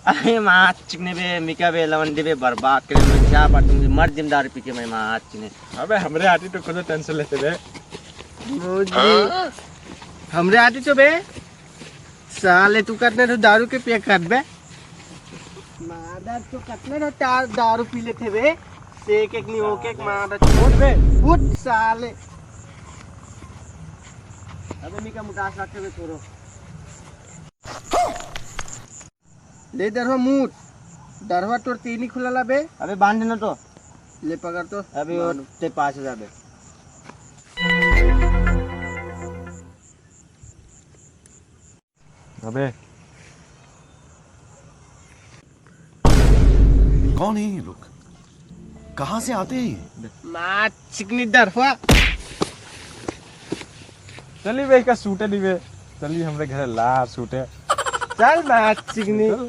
अरे माँ चिकने बे मिका बे लवंडी बे बर्बाद करे मैं क्या बात मुझे मर जिमदार पी के मैं माँ चिकने अबे हमरे आती तो खुद टेंशन लेते बे मुझे हमरे आती तो बे साले तू कितने तो दारू के पे कर बे मादर तो कितने तो चार दारू पी लेते बे एक एक नहीं ओके एक मादर छोड़ बे उठ साले अबे मिका मुटास रखे बे तोरो ले दरवा मूट दरवा तोर तीन ही खुला ला बे अबे बांध देना तो ले पकड़ तो अबे वो ते 5000 बे अबे कौन है ये लोग कहाँ से आते हैं माँ चिकनी दरवा चली बे का सूटे नहीं बे चली हमरे घर ला सूटे चल माँ चिकनी चल।